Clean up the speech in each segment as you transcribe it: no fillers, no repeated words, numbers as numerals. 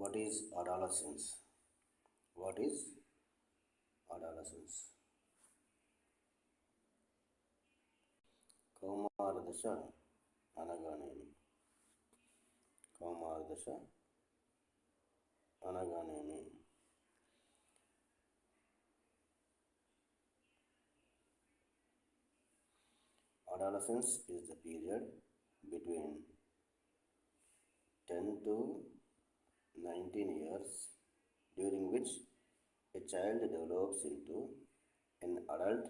What is adolescence? What is adolescence? కౌమార దశ అనగానేమి? కౌమార దశ అనగానేమి? Adolescence is the period between 10 to 19 years during which a child develops into an adult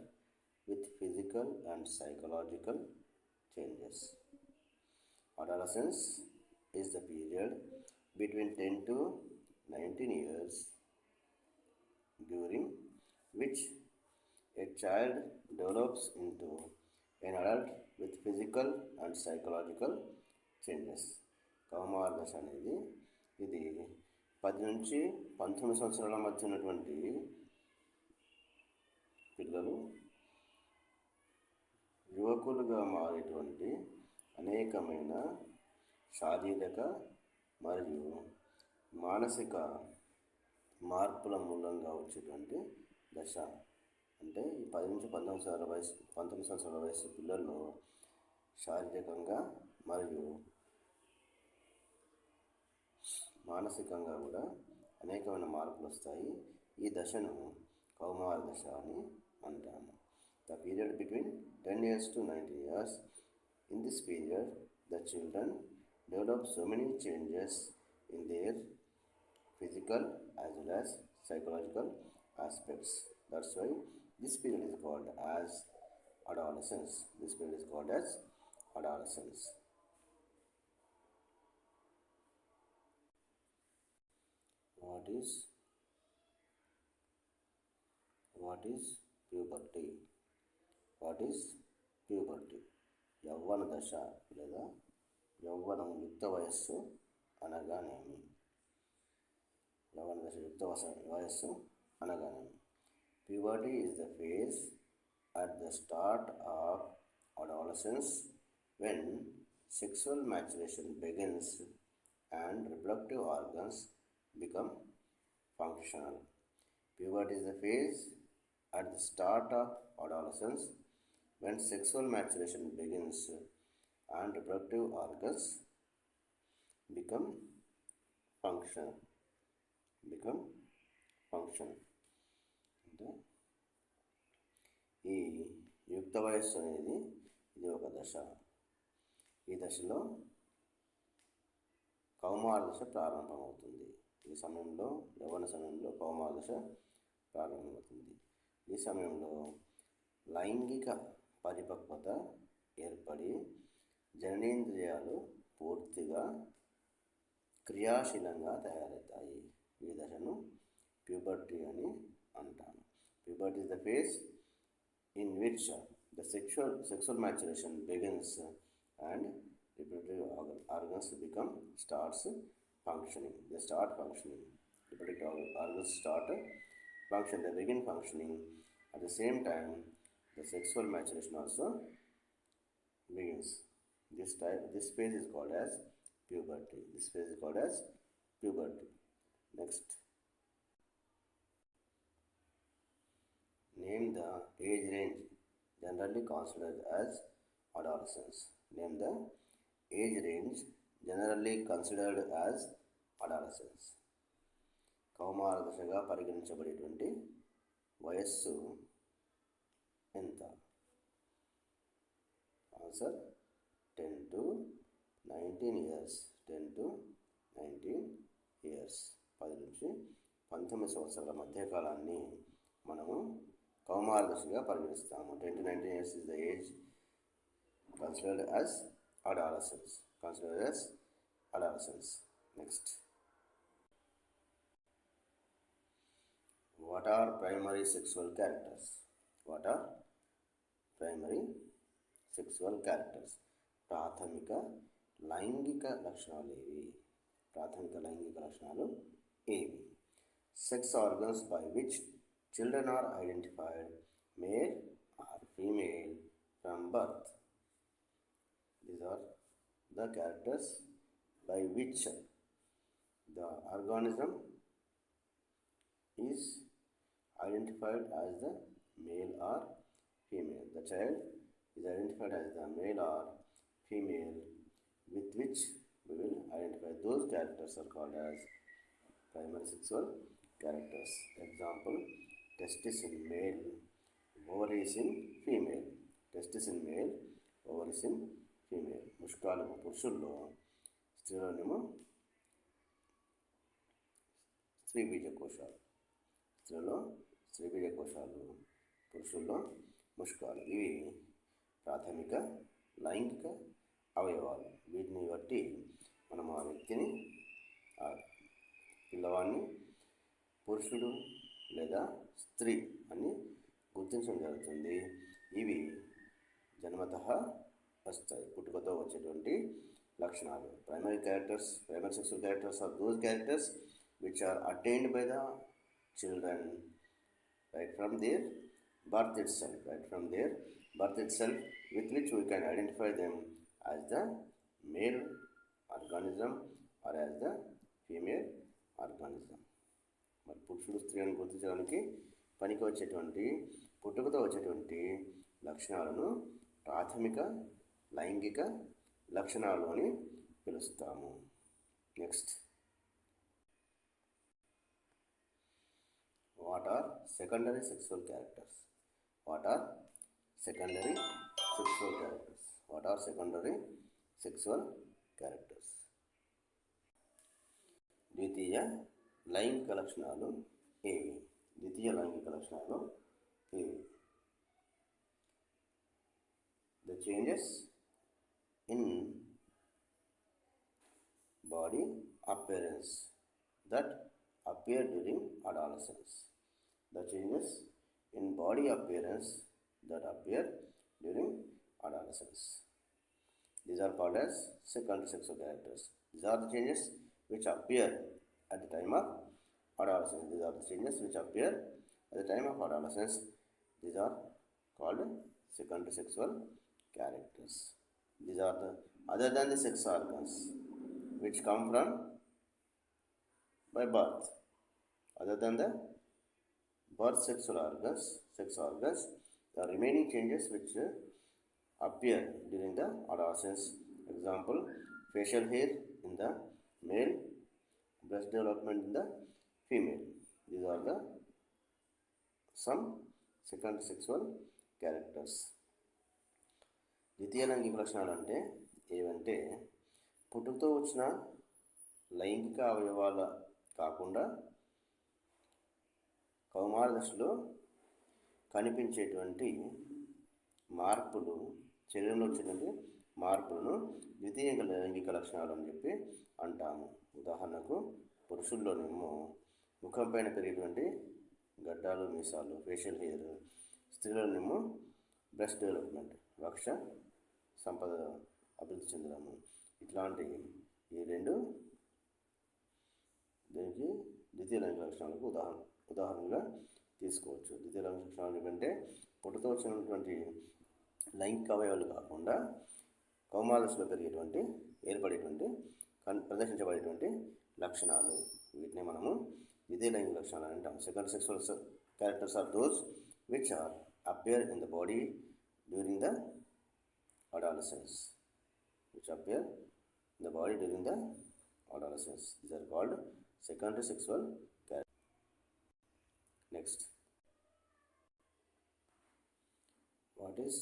with physical and psychological changes. Adolescence is the period between 10 to 19 years during which a child develops into an adult with physical and psychological changes. కౌమార దశ అనేది ఇది 10 నుంచి 19 సంవత్సరాల మధ్య ఉన్నటువంటి పిల్లలు యువకులుగా మారేటువంటి అనేకమైన శారీరక మరియు మానసిక మార్పుల మూలంగా వచ్చేటువంటి దశ. అంటే ఈ 10 నుంచి 19 సంవత్సరాల వయసు పిల్లల్లో శారీరకంగా మరియు మానసికంగా కూడా అనేకమైన మార్పులు వస్తాయి. ఈ దశను కౌమార దశ అని అంటాము. The period between 10 years to 19 years. In this period, the children develop so many changes in their physical as well as psychological aspects. That's why this period is called as adolescence. This period is called as adolescence. What is puberty? What is puberty? యవ్వన దశ లేదా యవ్వనం యుక్త వయస్సు అనగానేమి? యవ్వన దశ యుక్త వయస్సు అనగానేమి? Puberty is the phase at the start of adolescence when sexual maturation begins and reproductive organs become functional. Puberty is the phase at the start of adolescence when sexual maturation begins and reproductive organs become functional. అంటే ఈ యుక్త వయస్సు అనేది ఇది ఒక దశ. ఈ దశలో కౌమార దశ ప్రారంభమవుతుంది. ఈ సమయంలో యవ్వన సమయంలో కౌమార దశ ప్రారంభమవుతుంది. ఈ సమయంలో లైంగిక పరిపక్వత ఏర్పడి జననేంద్రియాలు పూర్తిగా క్రియాశీలంగా తయారవుతాయి. ఈ దశను ప్యూబర్టీ అని అంటాము. Puberty is the phase in which the sexual maturation begins and reproductive organs starts functioning. They start functioning. Reproductive organs start function. They begin functioning. At the same time, the sexual maturation also begins. This phase is called as puberty. Next, name the age range generally considered as adolescence. Name the age range generally considered as adolescence. కౌమార దశగా పరిగణించబడేటువంటి వయస్సు ఎంత? Answer 10 to 19 years. 10 to 19 years. 10 నుంచి 19 సంవత్సరాల మధ్యకాలాన్ని మనము కౌమార దశగా పరిగణిస్తాము. 10 to 19 years is the age considered as adolescence. Next, what are primary sexual characters? ప్రాథమిక లైంగిక లక్షణాలు ఏవి? Sex organs by which children are identified, male or female, from birth. These are the characters by which The organism is identified as the male or female. The child is identified as the male or female, with which we will identify those characters are called as primary sexual characters. Example: testis in male, ovaries in female. Testis in male, ovaries in female. ముష్కాలము పురుషుల్లో, స్త్రీలోనేమో స్త్రీ బీజకోశాలు. స్త్రీలో స్త్రీ బీజకోశాలు, పురుషుల్లో ముష్కాలు. ఇవి ప్రాథమిక లైంగిక అవయవాలు. వీటిని బట్టి మనం ఆ వ్యక్తిని, ఆ పిల్లవాడిని పురుషుడు లేదా స్త్రీ అని గుర్తించడం జరుగుతుంది. ఇవి జన్మతః వస్తాయి, పుట్టుకతో వచ్చేటువంటి లక్షణాలు. Primary sexual characters are those characters which are attained by the children right from their birth itself, with which we can identify them as the male organism or as the female organism. మరి పురుషుడు స్త్రీ అని గుర్తించడానికి పనికి వచ్చేటువంటి, పుట్టుకతో వచ్చేటువంటి లక్షణాలను ప్రాథమిక లైంగిక లక్షణాలు అని పిలుస్తాము. Next, what are secondary sexual characters? What are secondary sexual characters? What are secondary sexual characters? ద్వితీయ లైంగిక లక్షణాలు ఏవి? ద్వితీయ లైంగిక లక్షణాలు ఏవి? The changes in body appearance that appear during adolescence. The changes in body appearance that appear during adolescence. These are called as secondary sexual characters. These are the changes which appear at the time of adolescence. These are the changes which appear at the time of adolescence. These are called secondary sexual characters. These are the other than the sex organs which come from by birth. Other than the birth sex organs, the remaining changes which appear during the adolescence. Example: facial hair in the male, breast development in the female. These are the some secondary sexual characters. ద్వితీయ లైంగిక లక్షణాలు అంటే ఏవంటే, పుట్టుకతో వచ్చిన లైంగిక అవయవాల కాకుండా కౌమార దశలో కనిపించేటువంటి మార్పులు, శరీరంలో వచ్చేటువంటి మార్పులను ద్వితీయ లైంగిక లక్షణాలు అని చెప్పి అంటాము. ఉదాహరణకు, పురుషుల్లోనేమో ముఖం పైన పెరిగేటువంటి గడ్డాలు, మీసాలు, ఫేషియల్ హెయిర్. స్త్రీలోనేమో బ్రెస్ట్ డెవలప్మెంట్, వక్ష సంపద అభివృద్ధి చెందడము. ఇట్లాంటి ఈ రెండు దీనికి ద్వితీయ లైంగిక లక్షణాలకు ఉదాహరణగా తీసుకోవచ్చు. ద్వితీయ లైంగిక లక్షణాలు ఏంటంటే, పుట్టుతో వచ్చినటువంటి లైంగిక అవయవాలు కాకుండా కౌమారదశలో ఏర్పడేటువంటి ప్రదర్శించబడేటువంటి లక్షణాలు. వీటిని మనము ద్వితీయ లైంగిక లక్షణాలు అంటాం. Secondary sexual characters are those which are appear in the body during the adolescence. These are called secondary sexual characters. Next, what is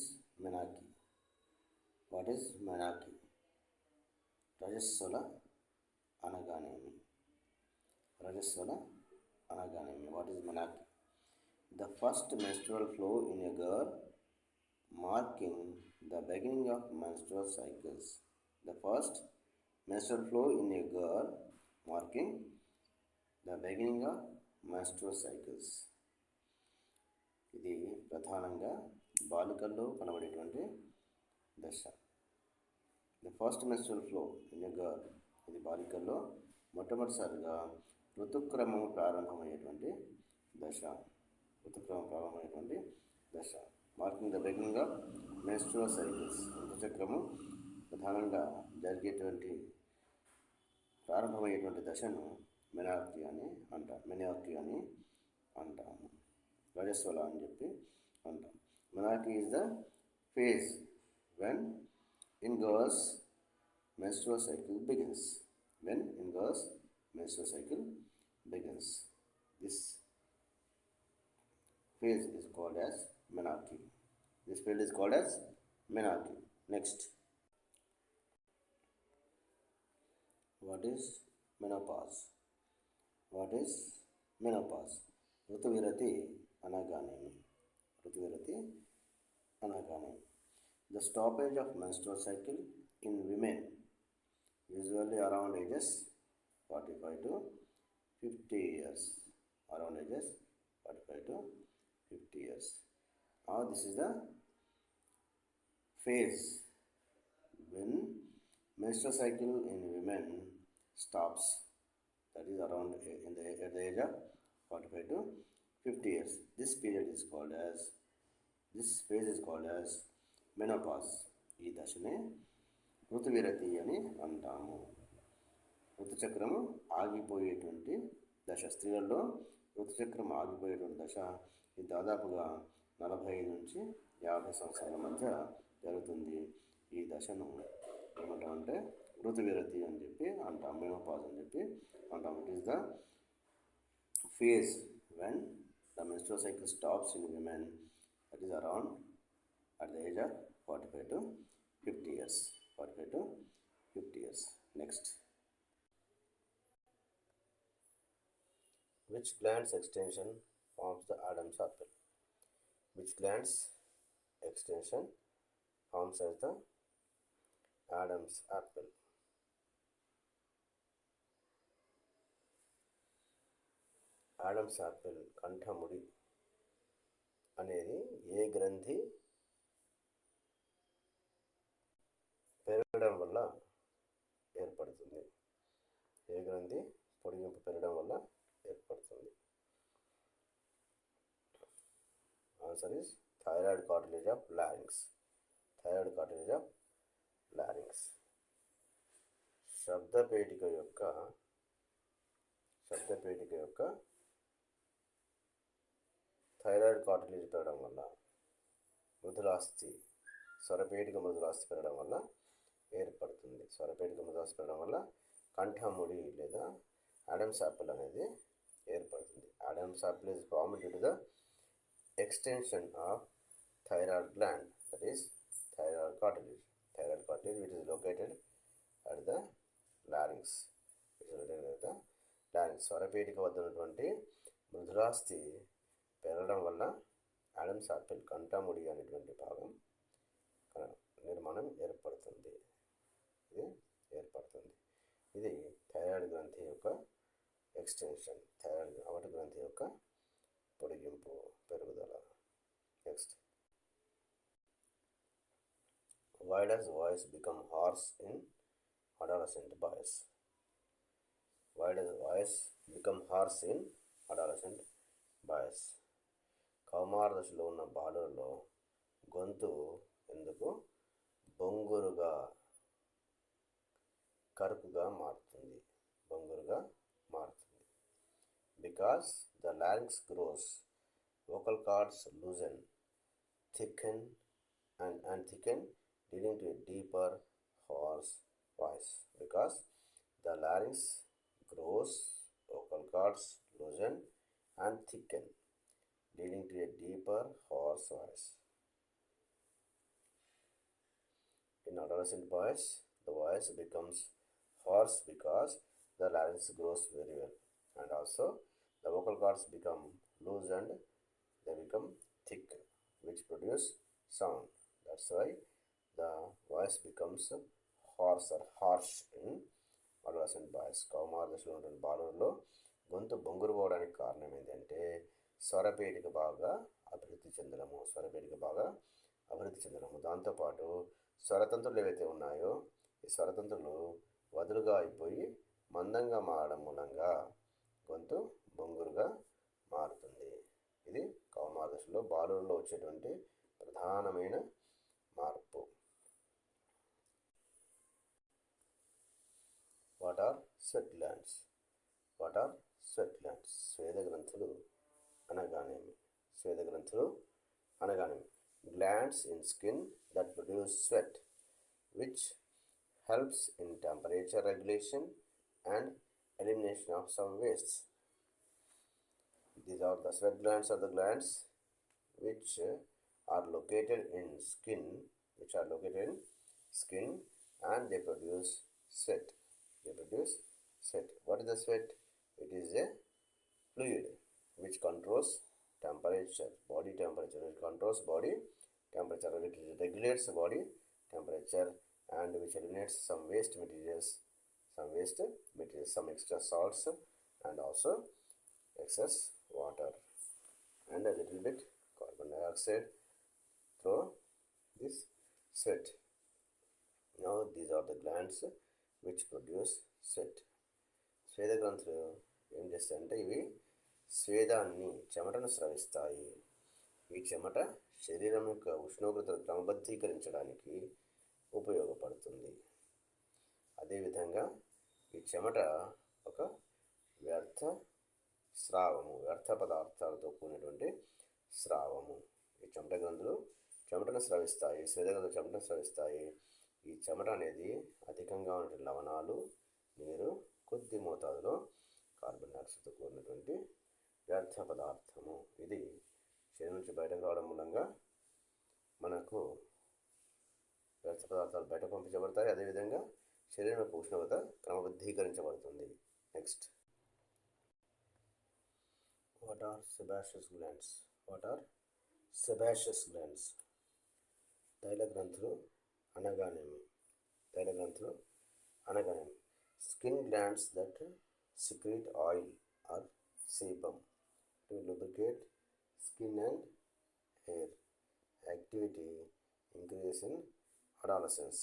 menarche? రజస్వల అనగానేమి? What is menarche? The first menstrual flow in a girl, marking the beginning of menstrual cycles. The first menstrual flow in a girl, marking the beginning of menstrual cycles. ఇది ప్రధానంగా బాలికల్లో కనబడేటువంటి దశ. The first menstrual flow in a girl, ఇది బాలికల్లో మొట్టమొదటిసారిగా ఋతుక్రమం ప్రారంభమయ్యేటువంటి దశ. Marking the beginning of menstrual cycles. ఋతుచక్రము ప్రధానంగా జరిగేటువంటి ప్రారంభమయ్యేటువంటి దశను మెనార్కీ అని అంటాము. రజస్వల అని చెప్పి అంటాం. Menarche is the phase when in girls menstrual cycle begins. This phase is called as menarche. Next, what is menopause? ఋతువిరతి అనగానేమి? The stoppage of menstrual cycle in women, usually around ages 45 to 50 years. Now this is the phase when menstrual cycle in women stops, that is around at the age of 45 to 50 years. This phase is called as menopause. ఈ దశనే ఋతువిరతి అని అంటాము. ఋతుచక్రము ఆగిపోయేటువంటి దశ. స్త్రీలలో ఋతుచక్రం ఆగిపోయేటువంటి దశ ఇది దాదాపుగా 45 నుంచి 50 సంవత్సరాల మధ్య జరుగుతుంది. ఈ దశను ఏమంటామంటే ఋతువిరతి అని చెప్పి అంటాం, మెనోపాజ్ అని చెప్పి అంటాం. It is the phase when the menstrual cycle stops in women, that is around at the age of 45 to 50 years. Next, which gland's extension forms the Adam's apple? Which gland's extension forms as the Adam's apple? Adam's apple కంఠముడి అనేది ఏ గ్రంథి పెరగడం వల్ల ఏర్పడుతుంది? ఏ గ్రంథి పొడిగింపు పెరగడం వల్ల ఏర్పడుతుంది? Answer is thyroid cartilage of larynx. శబ్దపేటిక యొక్క థైరాయిడ్ కార్టిలేజ్ పెరగడం వల్ల, స్వరపేటిక మృదులాస్థి పెరగడం వల్ల ఏర్పడుతుంది. కంఠముడి లేదా ఆడమ్స్ యాపిల్ అనేది ఏర్పడుతుంది. Adams Apple is formed due to the extension of thyroid gland, that is thyroid cartilage which is located at the larynx. స్వరపేటిక వద్ద ఉన్నటువంటి మృదులాస్థి పెరగడం వల్ల ఆడమ్స్ యాపిల్ కంఠముడి అనేటువంటి భాగం నిర్మాణం ఏర్పడుతుంది. ఇది థైరాయిడ్ గ్రంథి యొక్క ఎక్స్టెన్షన్, అవటి గ్రంథి యొక్క పొడిగింపు పెరుగుదల. Next, why does voice become hoarse in adolescent boys? కౌమార దశలో ఉన్న బాలులలో గొంతు ఎందుకు బొంగురుగా, కరుకుగా మారుతుంది? Because the larynx grows, vocal cords loosen, thicken, leading to a deeper, hoarse voice. Because the larynx grows, vocal cords loosen and thicken, leading to a deeper, hoarse voice. In adolescent boys, the voice becomes hoarse because the larynx grows very well, and also the vocal cords become loose and they become thick, which produce sound. That's why the voice becomes hoarse or harsh in adolescent boys. కౌమార దశలో ఉన్న బాలుల్లో గొంతు బొంగురు పోవడానికి కారణం ఏంటంటే స్వరపేటిక బాగా అభివృద్ధి చెందడము. దాంతోపాటు స్వరతంత్రులు ఏవైతే ఉన్నాయో ఈ స్వరతంత్రులు వదులుగా అయిపోయి మందంగా మారడం మూలంగా గొంతు బొంగురుగా మారుతుంది. ఇది కౌమార దశలో బాలుల్లో వచ్చేటువంటి ప్రధానమైన మార్పు. What are sweat glands. What are sweat glands? స్వేద గ్రంథులు అనగానేమి? స్వేద గ్రంథులు అనగానేమి? Glands in skin that produce sweat which helps in temperature regulation and elimination of some wastes. These are the sweat glands are the glands which are located in skin, and they produce sweat. What is the sweat? It is a fluid which controls temperature, body temperature. It controls body temperature. It regulates the body temperature and which eliminates some waste materials, some extra salts and also excess water and a little bit carbon dioxide through this sweat. Now these are the glands which produce sweat. స్వేద గ్రంథులు ఏం చేస్తాయంటే ఇవి స్వేదాన్ని, చెమటను స్రవిస్తాయి. ఈ చెమట శరీరం యొక్క ఉష్ణోగ్రతను క్రమబద్ధీకరించడానికి ఉపయోగపడుతుంది. అదేవిధంగా ఈ చెమట ఒక వ్యర్థ పదార్థాలతో కూడినటువంటి స్రావము. ఈ చెమట గ్రంథులు చెమటను స్రవిస్తాయి, స్వేద గ్రంథులు చెమటను స్రవిస్తాయి. ఈ చెమట అనేది అధికంగా ఉన్నటువంటి లవణాలు, నీరు, కొద్ది మోతాదులో కార్బన్ డైఆక్సైడ్తో కూడినటువంటి వ్యర్థ పదార్థము. ఇది శరీరం నుంచి బయటకు రావడం మూలంగా మనకు వ్యర్థ పదార్థాలు బయట పంపించబడతాయి. అదేవిధంగా శరీరం యొక్క ఉష్ణోగ్రత క్రమబద్ధీకరించబడుతుంది. Next, what are sebaceous glands? తైల గ్రంథులు అనగానేమి? Skin glands that secrete oil or sebum to lubricate skin and hair. Activity increases in adolescence.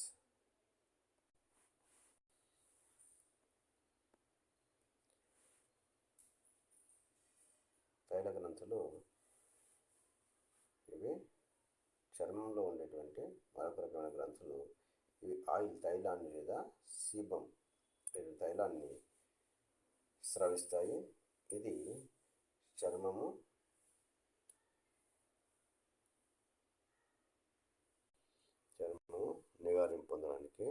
తైల గ్రంథులు ఇవి చర్మంలో ఉండేటువంటి మరొక రకమైన గ్రంథులు. ఇవి తైలాన్ని లేదా సీబం తైలాన్ని స్రవిస్తాయి. ఇది చర్మము నిగారింపు పొందడానికి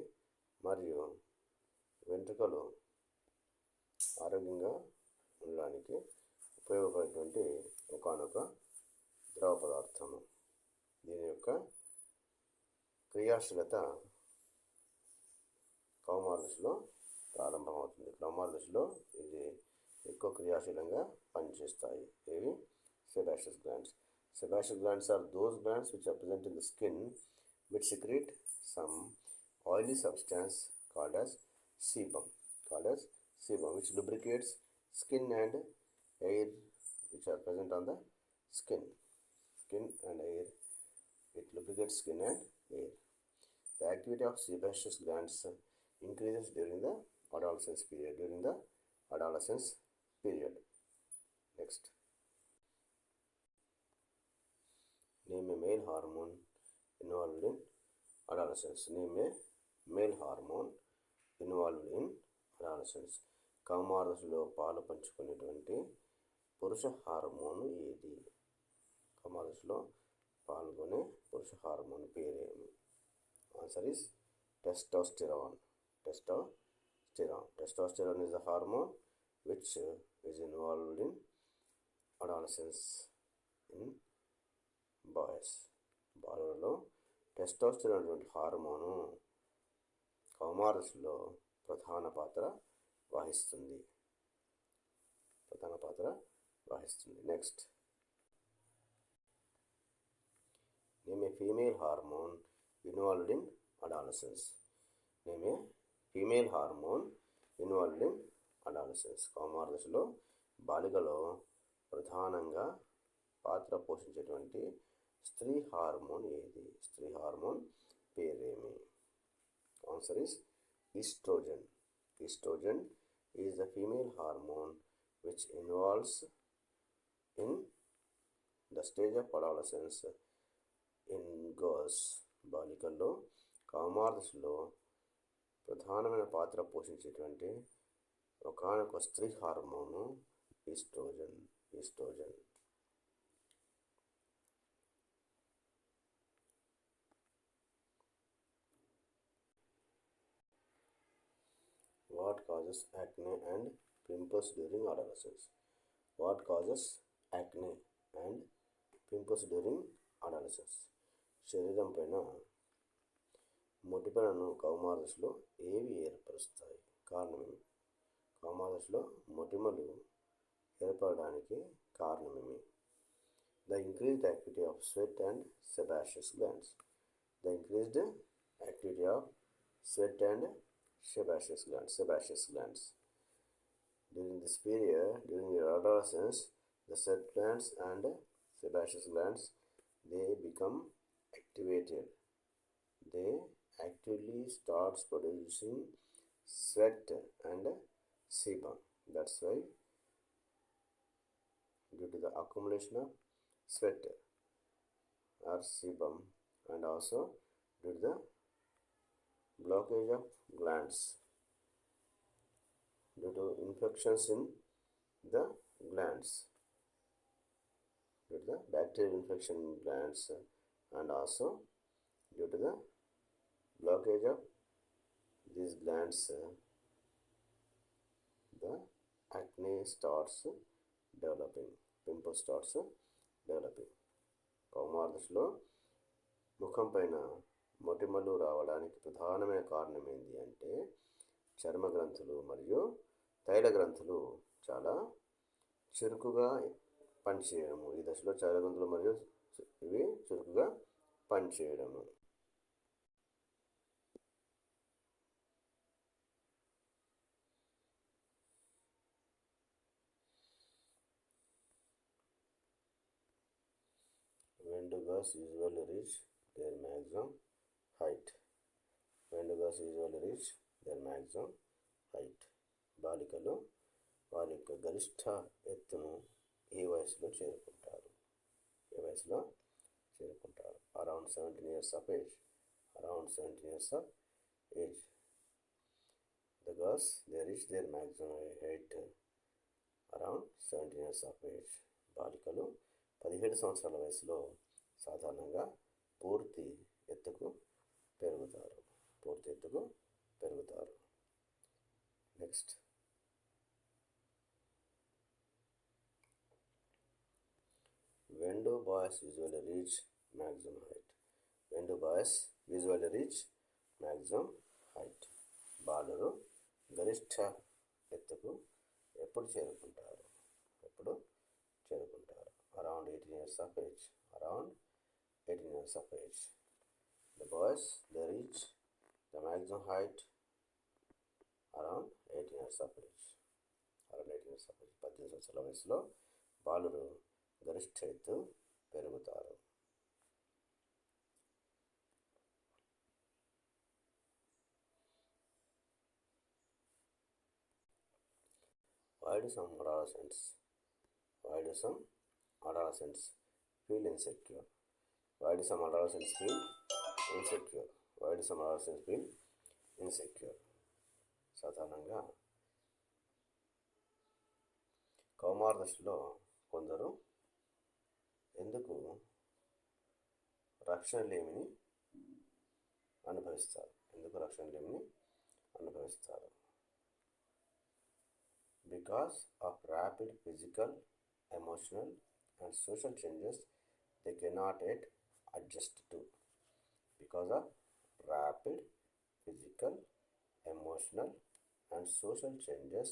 మరియు వెంట్రుకలు ఆరోగ్యంగా ఉండడానికి ఉపయోగపడేటువంటి ఒకానొక ద్రవ పదార్థము. దీని యొక్క క్రియాశీలత కౌమార దశలో ప్రారంభమవుతుంది. కౌమార దశలో ఇది ఎక్కువ క్రియాశీలంగా పనిచేస్తాయి. ఇవి sebaceous glands. Sebaceous glands are those glands which are present in the skin which secrete some oily substance called as sebum, which lubricates skin and hair, which are present on the skin and hair. It lubricates skin and hair. The activity of sebaceous glands increases during the adolescence period. Next, name a male hormone involved in adolescence. కౌమార దశలో పాలు పంచుకునేటువంటి పురుష hormone ఏది? కౌమార దశలో పాల్గొనే పురుష hormone పేరేమి? Answer is testosterone. Testosterone is the hormone which is involved in adolescence in boys. బాలులలో టెస్టోస్టెరాన్ అనేటువంటి హార్మోను కౌమార దశలో ప్రధాన పాత్ర వహిస్తుంది. Next, name a female hormone involved in adolescence. కౌమార దశలో బాలికలో ప్రధానంగా పాత్ర పోషించేటువంటి స్త్రీ హార్మోన్ ఏది? స్త్రీ హార్మోన్ పేరేమి? Answer is estrogen. Estrogen is the female hormone which involves in the stage of adolescence in girls. బాలికల్లో కౌమార దశలో ప్రధానమైన పాత్ర పోషించేటువంటి ఒకానొక స్త్రీ hormone oestrogen. What causes acne and pimples during adolescence? What causes acne and pimples during adolescence? శరీరం పైన మొటిమలను కౌమారదశలో ఏవి ఏర్పరుస్తాయి? కారణమేమి? కౌమారదశలో మొటిమలు ఏర్పడడానికి కారణమేమి? The increased activity of sweat and sebaceous glands. The increased activity of sweat and sebaceous glands. During this period, during your adolescence, the sweat glands and sebaceous glands, they become activated. They actively starts producing sweat and sebum. That's why, due to the accumulation of sweat or sebum, and also due to the blockage of glands, due to infections in the glands, due to the bacterial infection in glands, and also due to the blockage of these glands, the acne starts developing, pimples starts developing. కౌమారదశలో ముఖం పైన మొటిమలు రావడానికి ప్రధానమైన కారణం ఏంటి అంటే చర్మ గ్రంథులు మరియు తైల గ్రంథులు చాలా చురుకుగా పనిచేయడము. ఈ దశలో చర్మ గ్రంథులు మరియు ఇవి చురుకుగా పనిచేయడము. When do girls usually reach their maximum height? When do girls usually reach their maximum height? బాలికలు వారి యొక్క గరిష్ట ఎత్తును ఏ వయసులో చేరుకుంటారు? Around 17 years of age. The girls, they reach their maximum height around 17 years of age. బాలికలు 17 సంవత్సరాల వయసులో సాధారణంగా పూర్తి ఎత్తుకు పెరుగుతారు. Next, when do boys usually reach maximum height? బాలురు గరిష్ట ఎత్తుకు ఎప్పుడు చేరుకుంటారు? Around 18 years of age. The boys, they reach the maximum height around 18 years of age. 18 సంవత్సరాల వయసులో బాలురు గరిష్ట ఎత్తు పెరుగుతారు. Why do some adolescents feel insecure? సాధారణంగా కౌమార దశలో కొందరు ఎందుకు రక్షణ లేమిని అనుభవిస్తారు? Because of rapid physical, emotional and social changes they cannot yet adjust to. Because of rapid physical, emotional and social changes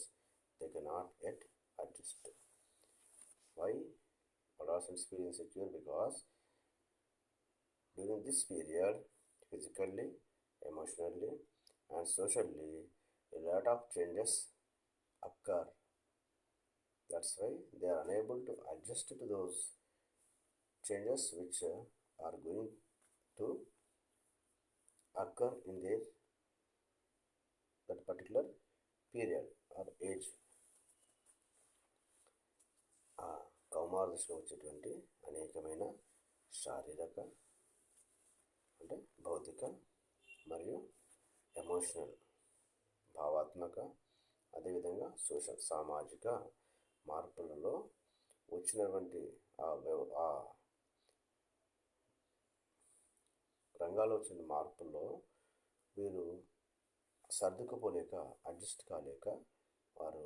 they cannot yet adjust to. Why adolescents feel insecure? Because during this period, physically, emotionally and socially, a lot of changes occur. That's why they are unable to adjust to those changes which are going to occur in that particular period or age. కౌమార దశలో వచ్చేటువంటి అనేకమైన శారీరక, అంటే భౌతిక మరియు emotional, భావాత్మక అదేవిధంగా social సామాజిక మార్పులలో వచ్చినటువంటి ఆ రంగాల్లో వచ్చిన మార్పుల్లో వీరు సర్దుకుపోలేక, అడ్జస్ట్ కాలేక వారు